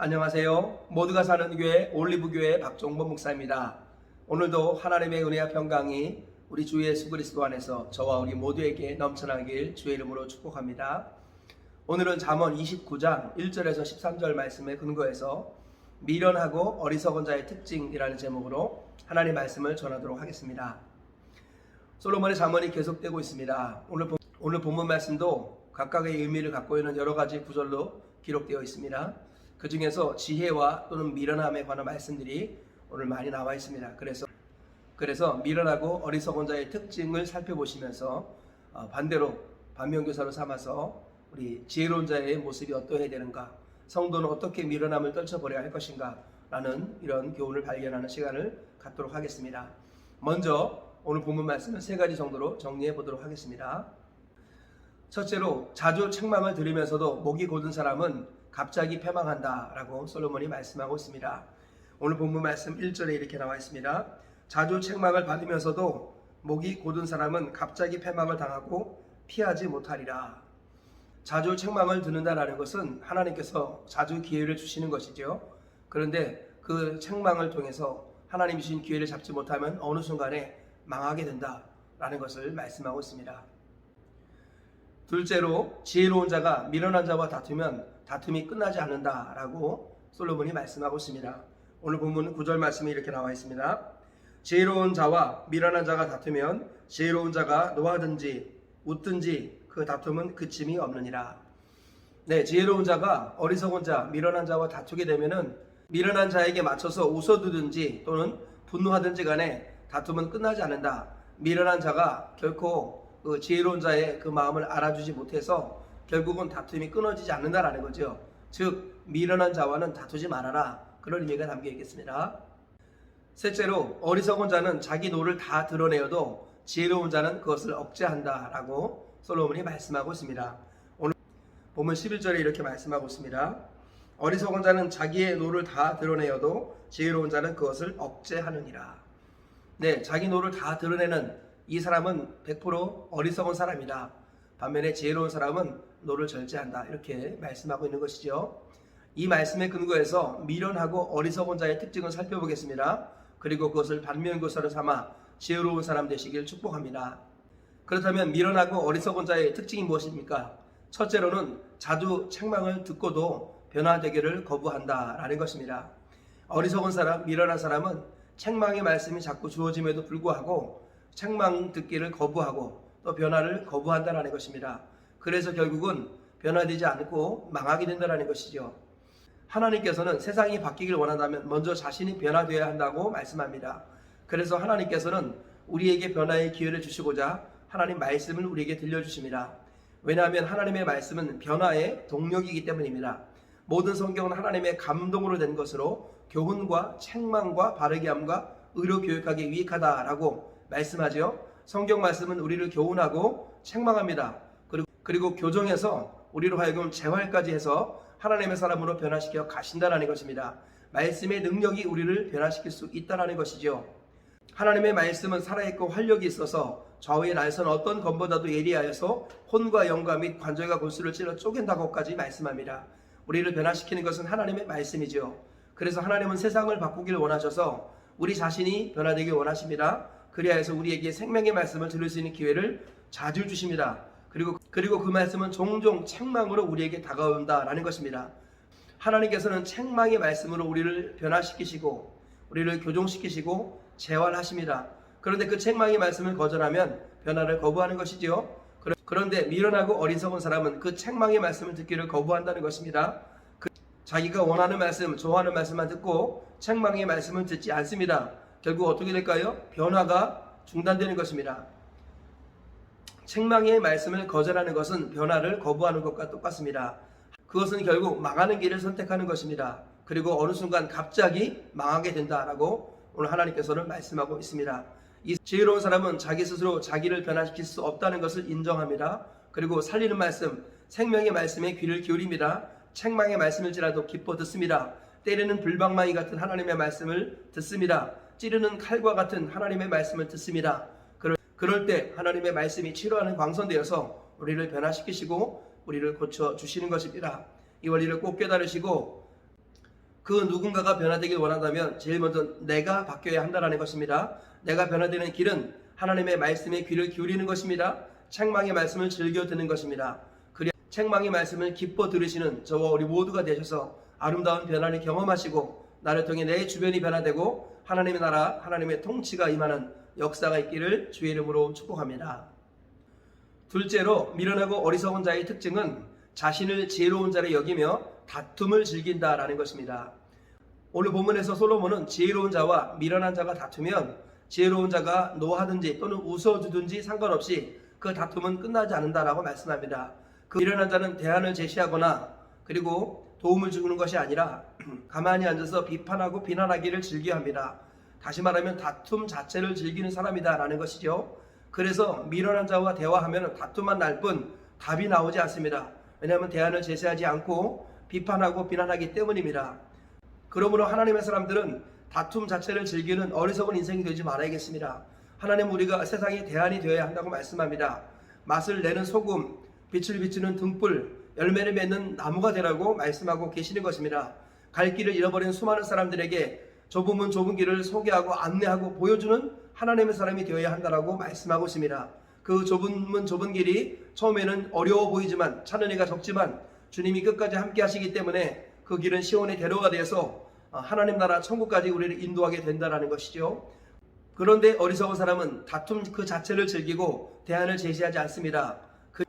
안녕하세요. 모두가 사는 교회 올리브교회 박종범 목사입니다. 오늘도 하나님의 은혜와 평강이 우리 주 예수 그리스도 안에서 저와 우리 모두에게 넘쳐나길 주의 이름으로 축복합니다. 오늘은 잠언 29장 1절에서 13절 말씀에 근거해서 미련하고 어리석은 자의 특징이라는 제목으로 하나님의 말씀을 전하도록 하겠습니다. 솔로몬의 잠언이 계속되고 있습니다. 오늘 본문 말씀도 각각의 의미를 갖고 있는 여러 가지 구절로 기록되어 있습니다. 그 중에서 지혜와 또는 미련함에 관한 말씀들이 오늘 많이 나와 있습니다. 그래서 미련하고 어리석은 자의 특징을 살펴보시면서 반대로 반면교사로 삼아서 우리 지혜로운 자의 모습이 어떠해야 되는가, 성도는 어떻게 미련함을 떨쳐버려야 할 것인가 라는 이런 교훈을 발견하는 시간을 갖도록 하겠습니다. 먼저 오늘 본문 말씀은 세 가지 정도로 정리해 보도록 하겠습니다. 첫째로, 자주 책망을 들으면서도 목이 곧은 사람은 갑자기 패망한다 라고 솔로몬이 말씀하고 있습니다. 오늘 본문 말씀 1절에 이렇게 나와 있습니다. 자주 책망을 받으면서도 목이 곧은 사람은 갑자기 패망을 당하고 피하지 못하리라. 자주 책망을 듣는다라는 것은 하나님께서 자주 기회를 주시는 것이죠. 그런데 그 책망을 통해서 하나님이 주신 기회를 잡지 못하면 어느 순간에 망하게 된다라는 것을 말씀하고 있습니다. 둘째로, 지혜로운 자가 미련한 자와 다투면 다툼이 끝나지 않는다라고 솔로몬이 말씀하고 있습니다. 오늘 본문 9절 말씀이 이렇게 나와 있습니다. 지혜로운 자와 미련한 자가 다투면 지혜로운 자가 노하든지 웃든지 그 다툼은 그침이 없느니라. 네, 지혜로운 자가 어리석은 자, 미련한 자와 다투게 되면은 미련한 자에게 맞춰서 웃어두든지 또는 분노하든지 간에 다툼은 끝나지 않는다. 미련한 자가 결코 그 지혜로운 자의 그 마음을 알아주지 못해서 결국은 다툼이 끊어지지 않는다라는 거죠. 즉, 미련한 자와는 다투지 말아라, 그런 의미가 담겨 있겠습니다. 셋째로, 어리석은 자는 자기 노를 다 드러내어도 지혜로운 자는 그것을 억제한다라고 솔로몬이 말씀하고 있습니다. 오늘 본문 11절에 이렇게 말씀하고 있습니다. 어리석은 자는 자기의 노를 다 드러내어도 지혜로운 자는 그것을 억제하느니라. 네, 자기 노를 다 드러내는 이 사람은 100% 어리석은 사람이다. 반면에 지혜로운 사람은 노를 절제한다, 이렇게 말씀하고 있는 것이죠. 이 말씀에 근거해서 미련하고 어리석은 자의 특징을 살펴보겠습니다. 그리고 그것을 반면교사로 삼아 지혜로운 사람 되시길 축복합니다. 그렇다면 미련하고 어리석은 자의 특징이 무엇입니까? 첫째로는 자주 책망을 듣고도 변화되기를 거부한다라는 것입니다. 어리석은 사람, 미련한 사람은 책망의 말씀이 자꾸 주어짐에도 불구하고 책망 듣기를 거부하고 또 변화를 거부한다는 것입니다. 그래서 결국은 변화되지 않고 망하게 된다는 것이죠. 하나님께서는 세상이 바뀌길 원한다면 먼저 자신이 변화되어야 한다고 말씀합니다. 그래서 하나님께서는 우리에게 변화의 기회를 주시고자 하나님 말씀을 우리에게 들려주십니다. 왜냐하면 하나님의 말씀은 변화의 동력이기 때문입니다. 모든 성경은 하나님의 감동으로 된 것으로 교훈과 책망과 바르게 함과 의로 교육하기 유익하다라고 말씀하죠. 성경 말씀은 우리를 교훈하고 책망합니다. 그리고 교정해서 우리로 하여금 재활까지 해서 하나님의 사람으로 변화시켜 가신다는 것입니다. 말씀의 능력이 우리를 변화시킬 수 있다는 것이죠. 하나님의 말씀은 살아있고 활력이 있어서 좌우의 날선 어떤 검보다도 예리하여서 혼과 영과 및 관절과 골수를 찔러 쪼갠다고까지 말씀합니다. 우리를 변화시키는 것은 하나님의 말씀이죠. 그래서 하나님은 세상을 바꾸기를 원하셔서 우리 자신이 변화되길 원하십니다. 그리하여서 우리에게 생명의 말씀을 들을 수 있는 기회를 자주 주십니다. 그리고 그 말씀은 종종 책망으로 우리에게 다가온다라는 것입니다. 하나님께서는 책망의 말씀으로 우리를 변화시키시고 우리를 교정시키시고 재활하십니다. 그런데 그 책망의 말씀을 거절하면 변화를 거부하는 것이지요. 그런데 미련하고 어리석은 사람은 그 책망의 말씀을 듣기를 거부한다는 것입니다. 자기가 원하는 말씀, 좋아하는 말씀만 듣고 책망의 말씀을 듣지 않습니다. 결국 어떻게 될까요? 변화가 중단되는 것입니다. 책망의 말씀을 거절하는 것은 변화를 거부하는 것과 똑같습니다. 그것은 결국 망하는 길을 선택하는 것입니다. 그리고 어느 순간 갑자기 망하게 된다라고 오늘 하나님께서는 말씀하고 있습니다. 이 지혜로운 사람은 자기 스스로 자기를 변화시킬 수 없다는 것을 인정합니다. 그리고 살리는 말씀, 생명의 말씀에 귀를 기울입니다. 책망의 말씀일지라도 기뻐 듣습니다. 때리는 불방망이 같은 하나님의 말씀을 듣습니다. 찌르는 칼과 같은 하나님의 말씀을 듣습니다. 그럴 때 하나님의 말씀이 치료하는 광선되어서 우리를 변화시키시고 우리를 고쳐주시는 것입니다. 이 원리를 꼭 깨달으시고 그 누군가가 변화되길 원한다면 제일 먼저 내가 바뀌어야 한다는 것입니다. 내가 변화되는 길은 하나님의 말씀에 귀를 기울이는 것입니다. 책망의 말씀을 즐겨 듣는 것입니다. 그리고 책망의 말씀을 기뻐 들으시는 저와 우리 모두가 되셔서 아름다운 변화를 경험하시고 나를 통해 내 주변이 변화되고 하나님의 나라, 하나님의 통치가 임하는 역사가 있기를 주의 이름으로 축복합니다. 둘째로 미련하고 어리석은 자의 특징은 자신을 지혜로운 자로 여기며 다툼을 즐긴다라는 것입니다. 오늘 본문에서 솔로몬은 지혜로운 자와 미련한 자가 다투면 지혜로운 자가 노하든지 또는 웃어주든지 상관없이 그 다툼은 끝나지 않는다라고 말씀합니다. 그 미련한 자는 대안을 제시하거나 그리고 도움을 주는 것이 아니라 가만히 앉아서 비판하고 비난하기를 즐겨합니다. 다시 말하면 다툼 자체를 즐기는 사람이다라는 것이죠. 그래서 미련한 자와 대화하면 다툼만 날 뿐 답이 나오지 않습니다. 왜냐하면 대안을 제시하지 않고 비판하고 비난하기 때문입니다. 그러므로 하나님의 사람들은 다툼 자체를 즐기는 어리석은 인생이 되지 말아야겠습니다. 하나님 우리가 세상의 대안이 되어야 한다고 말씀합니다. 맛을 내는 소금, 빛을 비추는 등불, 열매를 맺는 나무가 되라고 말씀하고 계시는 것입니다. 갈 길을 잃어버린 수많은 사람들에게 좁으면 좁은 길을 소개하고 안내하고 보여주는 하나님의 사람이 되어야 한다고 말씀하고 있습니다. 그 좁으면 좁은 길이 처음에는 어려워 보이지만 찾는 이가 적지만 주님이 끝까지 함께 하시기 때문에 그 길은 시온의 대로가 되어서 하나님 나라 천국까지 우리를 인도하게 된다는 것이죠. 그런데 어리석은 사람은 다툼 그 자체를 즐기고 대안을 제시하지 않습니다.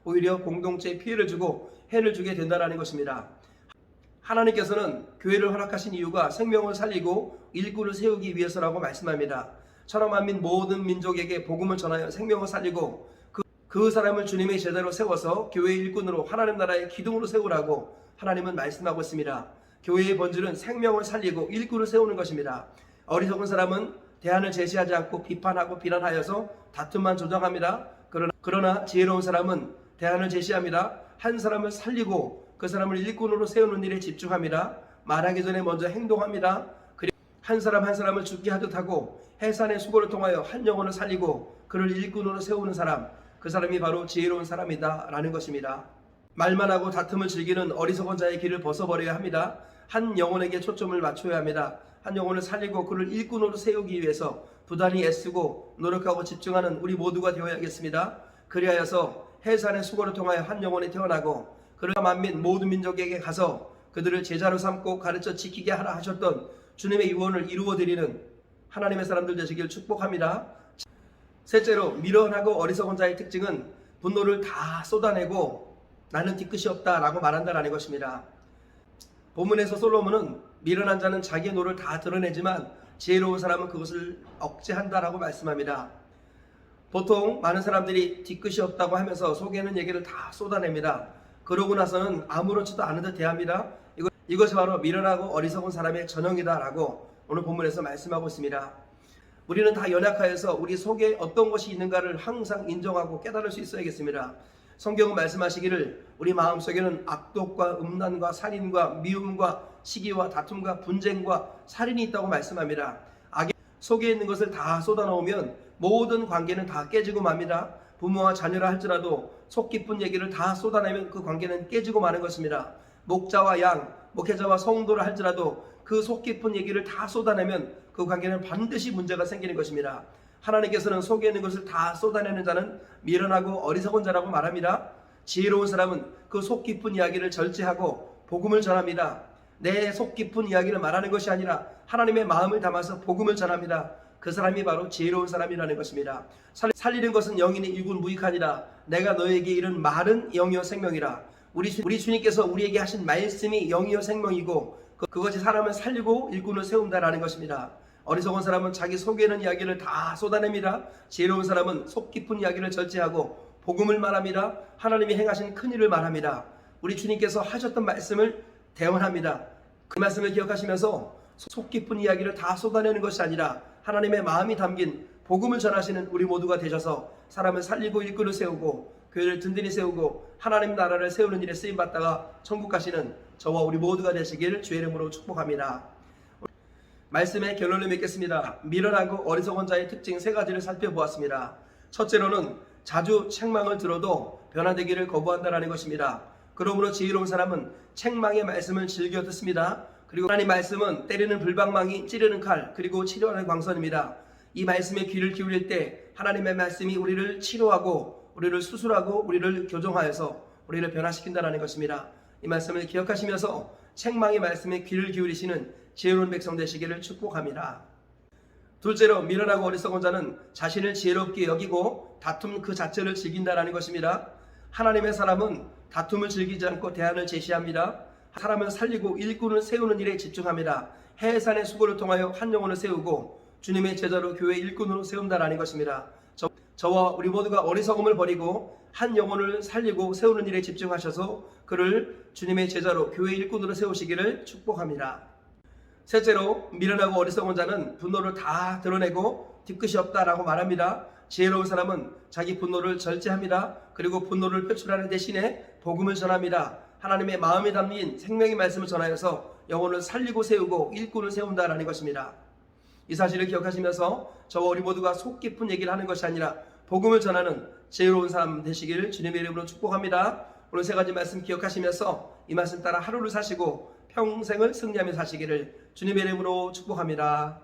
오히려 공동체에 피해를 주고 해를 주게 된다는 것입니다. 하나님께서는 교회를 허락하신 이유가 생명을 살리고 일꾼을 세우기 위해서라고 말씀합니다. 천하만민 모든 민족에게 복음을 전하여 생명을 살리고 그 사람을 주님의 제자로 세워서 교회의 일꾼으로 하나님 나라의 기둥으로 세우라고 하나님은 말씀하고 있습니다. 교회의 본질은 생명을 살리고 일꾼을 세우는 것입니다. 어리석은 사람은 대안을 제시하지 않고 비판하고 비난하여서 다툼만 조장합니다. 그러나 지혜로운 사람은 대안을 제시합니다. 한 사람을 살리고 그 사람을 일꾼으로 세우는 일에 집중합니다. 말하기 전에 먼저 행동합니다. 그리고 한 사람 한 사람을 죽게 하듯 하고 해산의 수고를 통하여 한 영혼을 살리고 그를 일꾼으로 세우는 사람, 그 사람이 바로 지혜로운 사람이다 라는 것입니다. 말만 하고 다툼을 즐기는 어리석은 자의 길을 벗어버려야 합니다. 한 영혼에게 초점을 맞춰야 합니다. 한 영혼을 살리고 그를 일꾼으로 세우기 위해서 부단히 애쓰고 노력하고 집중하는 우리 모두가 되어야겠습니다. 그리하여서 해산의 수고를 통하여 한 영혼이 태어나고 그를 만민 모든 민족에게 가서 그들을 제자로 삼고 가르쳐 지키게 하라 하셨던 주님의 유언을 이루어드리는 하나님의 사람들 되시길 축복합니다. 셋째로 미련하고 어리석은 자의 특징은 분노를 다 쏟아내고 나는 뒤끝이 없다라고 말한다라는 것입니다. 본문에서 솔로몬은 미련한 자는 자기의 노를 다 드러내지만 지혜로운 사람은 그것을 억제한다라고 말씀합니다. 보통 많은 사람들이 뒤끝이 없다고 하면서 속에는 얘기를 다 쏟아냅니다. 그러고 나서는 아무렇지도 않은 듯 대합니다. 이것이 바로 미련하고 어리석은 사람의 전형이다라고 오늘 본문에서 말씀하고 있습니다. 우리는 다 연약하여서 우리 속에 어떤 것이 있는가를 항상 인정하고 깨달을 수 있어야겠습니다. 성경은 말씀하시기를 우리 마음속에는 악독과 음란과 살인과 미움과 시기와 다툼과 분쟁과 살인이 있다고 말씀합니다. 악의 속에 있는 것을 다 쏟아놓으면 모든 관계는 다 깨지고 맙니다. 부모와 자녀라 할지라도 속 깊은 얘기를 다 쏟아내면 그 관계는 깨지고 마는 것입니다. 목자와 양, 목회자와 성도라 할지라도 그 속 깊은 얘기를 다 쏟아내면 그 관계는 반드시 문제가 생기는 것입니다. 하나님께서는 속에 있는 것을 다 쏟아내는 자는 미련하고 어리석은 자라고 말합니다. 지혜로운 사람은 그 속 깊은 이야기를 절제하고 복음을 전합니다. 내 속 깊은 이야기를 말하는 것이 아니라 하나님의 마음을 담아서 복음을 전합니다. 그 사람이 바로 지혜로운 사람이라는 것입니다. 살리는 것은 영이니 유군무익하니라. 내가 너에게 이른 말은 영이요 생명이라. 우리 주님께서 우리에게 하신 말씀이 영이요 생명이고 그것이 사람을 살리고 일꾼을 세운다라는 것입니다. 어리석은 사람은 자기 속에 있는 이야기를 다 쏟아냅니다. 지혜로운 사람은 속 깊은 이야기를 절제하고 복음을 말합니다. 하나님이 행하신 큰일을 말합니다. 우리 주님께서 하셨던 말씀을 대언합니다. 그 말씀을 기억하시면서 속 깊은 이야기를 다 쏟아내는 것이 아니라 하나님의 마음이 담긴 복음을 전하시는 우리 모두가 되셔서 사람을 살리고 일꾼을 세우고 교회를 든든히 세우고 하나님 나라를 세우는 일에 쓰임받다가 천국 가시는 저와 우리 모두가 되시길 주의 이름으로 축복합니다. 말씀의 결론을 맺겠습니다. 미련하고 어리석은 자의 특징 세 가지를 살펴보았습니다. 첫째로는 자주 책망을 들어도 변화되기를 거부한다는 것입니다. 그러므로 지혜로운 사람은 책망의 말씀을 즐겨 듣습니다. 그리고 하나님 말씀은 때리는 불방망이, 찌르는 칼, 그리고 치료하는 광선입니다. 이 말씀에 귀를 기울일 때 하나님의 말씀이 우리를 치료하고 우리를 수술하고 우리를 교정하여서 우리를 변화시킨다는 것입니다. 이 말씀을 기억하시면서 책망의 말씀에 귀를 기울이시는 지혜로운 백성 되시기를 축복합니다. 둘째로, 미련하고 어리석은 자는 자신을 지혜롭게 여기고 다툼 그 자체를 즐긴다는 것입니다. 하나님의 사람은 다툼을 즐기지 않고 대안을 제시합니다. 사람을 살리고 일꾼을 세우는 일에 집중합니다. 해산의 수고를 통하여 한 영혼을 세우고 주님의 제자로 교회 일꾼으로 세운다라는 것입니다. 저와 우리 모두가 어리석음을 버리고 한 영혼을 살리고 세우는 일에 집중하셔서 그를 주님의 제자로 교회 일꾼으로 세우시기를 축복합니다. 셋째로, 미련하고 어리석은 자는 분노를 다 드러내고 뒤끝이 없다라고 말합니다. 지혜로운 사람은 자기 분노를 절제합니다. 그리고 분노를 표출하는 대신에 복음을 전합니다. 하나님의 마음에 담긴 생명의 말씀을 전하여서 영혼을 살리고 세우고 일꾼을 세운다라는 것입니다. 이 사실을 기억하시면서 저와 우리 모두가 속 깊은 얘기를 하는 것이 아니라 복음을 전하는 지혜로운 사람 되시기를 주님의 이름으로 축복합니다. 오늘 세 가지 말씀 기억하시면서 이 말씀 따라 하루를 사시고 평생을 승리하며 사시기를 주님의 이름으로 축복합니다.